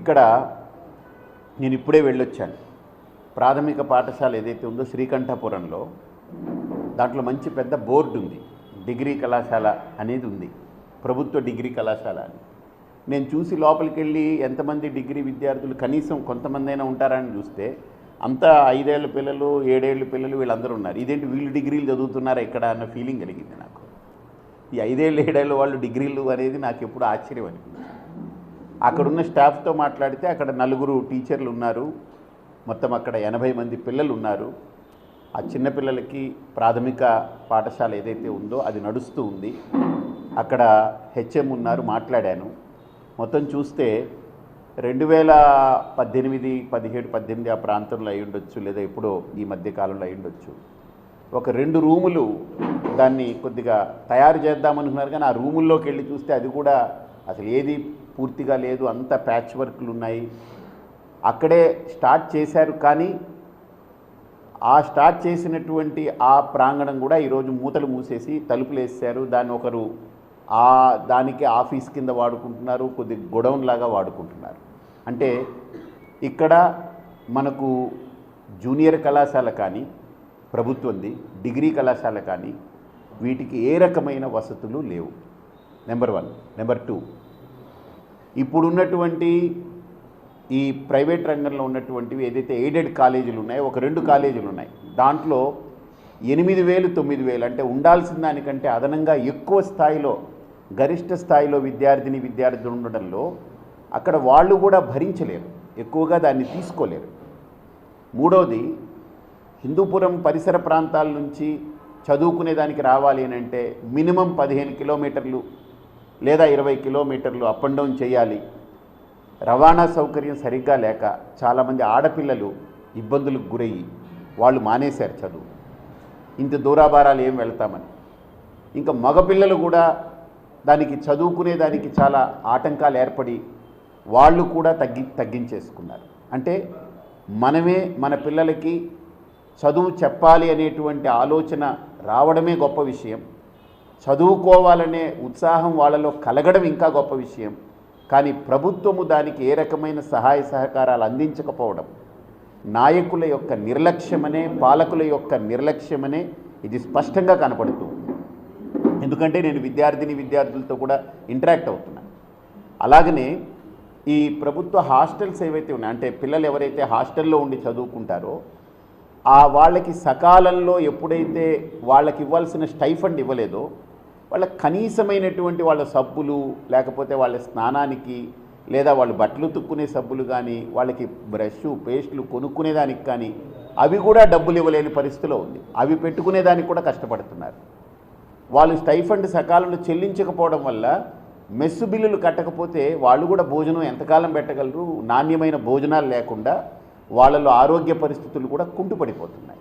ఇక్కడ నేను ఇప్పుడే వెళ్ళొచ్చాను. ప్రాథమిక పాఠశాల ఏదైతే ఉందో శ్రీకంఠపురంలో, దాంట్లో మంచి పెద్ద బోర్డు ఉంది, డిగ్రీ కళాశాల అనేది ఉంది, ప్రభుత్వ డిగ్రీ కళాశాల అని. నేను చూసి లోపలికి వెళ్ళి ఎంతమంది డిగ్రీ విద్యార్థులు కనీసం కొంతమంది అయినా ఉంటారని చూస్తే అంతా 5 ఏళ్ల పిల్లలు 7 ఏళ్ల పిల్లలు వీళ్ళందరూ ఉన్నారు. ఇదేంటి వీళ్ళు డిగ్రీలు చదువుతున్నారా ఇక్కడ అన్న ఫీలింగ్ కలిగింది నాకు. ఈ 5 ఏళ్ళు 7 ఏళ్ళ వాళ్ళు డిగ్రీలు అనేది నాకు ఎప్పుడు ఆశ్చర్యం అనిపించింది. అక్కడున్న స్టాఫ్తో మాట్లాడితే అక్కడ 4 టీచర్లు ఉన్నారు, మొత్తం అక్కడ 80 మంది పిల్లలు ఉన్నారు. ఆ చిన్నపిల్లలకి ప్రాథమిక పాఠశాల ఏదైతే ఉందో అది నడుస్తూ ఉంది. అక్కడ హెచ్ఎం ఉన్నారు, మాట్లాడాను. మొత్తం చూస్తే 2018, 17, 18 ఆ ప్రాంతంలో అయి ఉండొచ్చు, లేదా ఎప్పుడో ఈ మధ్యకాలంలో అయి ఉండొచ్చు. ఒక 2 రూములు దాన్ని కొద్దిగా తయారు చేద్దామనుకున్నారు, కానీ ఆ రూముల్లోకి వెళ్ళి చూస్తే అది కూడా అసలు ఏది పూర్తిగా లేదు, అంత ప్యాచ్ వర్క్లు ఉన్నాయి. అక్కడే స్టార్ట్ చేశారు, కానీ ఆ స్టార్ట్ చేసినటువంటి ఆ ప్రాంగణం కూడా ఈరోజు మూతలు మూసేసి తలుపులు వేసారు. దాన్ని ఒకరు దానికి ఆఫీస్ కింద వాడుకుంటున్నారు, కొద్ది గొడౌన్ లాగా వాడుకుంటున్నారు. అంటే ఇక్కడ మనకు జూనియర్ కళాశాల కానీ ప్రభుత్వంది, డిగ్రీ కళాశాల కానీ వీటికి ఏ రకమైన వసతులు లేవు. నెంబర్ 1. నెంబర్ 2, ఇప్పుడున్నటువంటి ఈ ప్రైవేట్ రంగంలో ఉన్నటువంటివి ఏదైతే ఎయిడెడ్ కాలేజీలు ఉన్నాయో, ఒక 2 కాలేజీలు ఉన్నాయి. దాంట్లో 8,000, 9,000 అంటే ఉండాల్సిన దానికంటే అదనంగా ఎక్కువ స్థాయిలో, గరిష్ట స్థాయిలో విద్యార్థులు ఉండడంలో అక్కడ వాళ్ళు కూడా భరించలేరు, ఎక్కువగా దాన్ని తీసుకోలేరు. 3వది, హిందూపురం పరిసర ప్రాంతాల నుంచి చదువుకునేదానికి రావాలి అని అంటే మినిమం 15 కిలోమీటర్లు లేదా 20 కిలోమీటర్లు అప్ అండ్ డౌన్ చేయాలి. రవాణా సౌకర్యం సరిగ్గా లేక చాలామంది ఆడపిల్లలు ఇబ్బందులకు గురయ్యి వాళ్ళు మానేశారు చదువు. ఇంత దూరాభారాలు ఏం వెళ్తామని. ఇంకా మగపిల్లలు కూడా దానికి చదువుకునేదానికి చాలా ఆటంకాలు ఏర్పడి వాళ్ళు కూడా తగ్గించేసుకున్నారు. అంటే మనమే మన పిల్లలకి చదువు చెప్పాలి అనేటువంటి ఆలోచన రావడమే గొప్ప విషయం, చదువుకోవాలనే ఉత్సాహం వాళ్ళలో కలగడం ఇంకా గొప్ప విషయం. కానీ ప్రభుత్వము దానికి ఏ రకమైన సహాయ సహకారాలు అందించకపోవడం, నాయకుల యొక్క నిర్లక్ష్యమనే, పాలకుల యొక్క నిర్లక్ష్యమనే ఇది స్పష్టంగా కనపడుతుంది. ఎందుకంటే నేను విద్యార్థులతో కూడా ఇంటరాక్ట్ అవుతున్నాను. అలాగనే ఈ ప్రభుత్వ హాస్టల్స్ ఏవైతే ఉన్నాయో, అంటే పిల్లలు ఎవరైతే హాస్టల్లో ఉండి చదువుకుంటారో వాళ్ళకి సకాలంలో ఎప్పుడైతే వాళ్ళకి ఇవ్వాల్సిన స్టైఫండ్ ఇవ్వలేదో, వాళ్ళ కనీసమైనటువంటి వాళ్ళ సబ్బులు, లేకపోతే వాళ్ళ స్నానానికి లేదా వాళ్ళు బట్టలు తుక్కునే సబ్బులు కానీ, వాళ్ళకి బ్రష్ పేస్టులు కొనుక్కునేదానికి కానీ అవి కూడా డబ్బులు ఇవ్వలేని పరిస్థితిలో ఉంది. అవి పెట్టుకునేదానికి కూడా కష్టపడుతున్నారు. వాళ్ళు స్టైఫండ్ సకాలంలో చెల్లించకపోవడం వల్ల మెస్సు బిల్లులు కట్టకపోతే వాళ్ళు కూడా భోజనం ఎంతకాలం పెట్టగలరు? నాణ్యమైన భోజనాలు లేకుండా వాళ్ళలో ఆరోగ్య పరిస్థితులు కూడా కుంటుపడిపోతున్నాయి.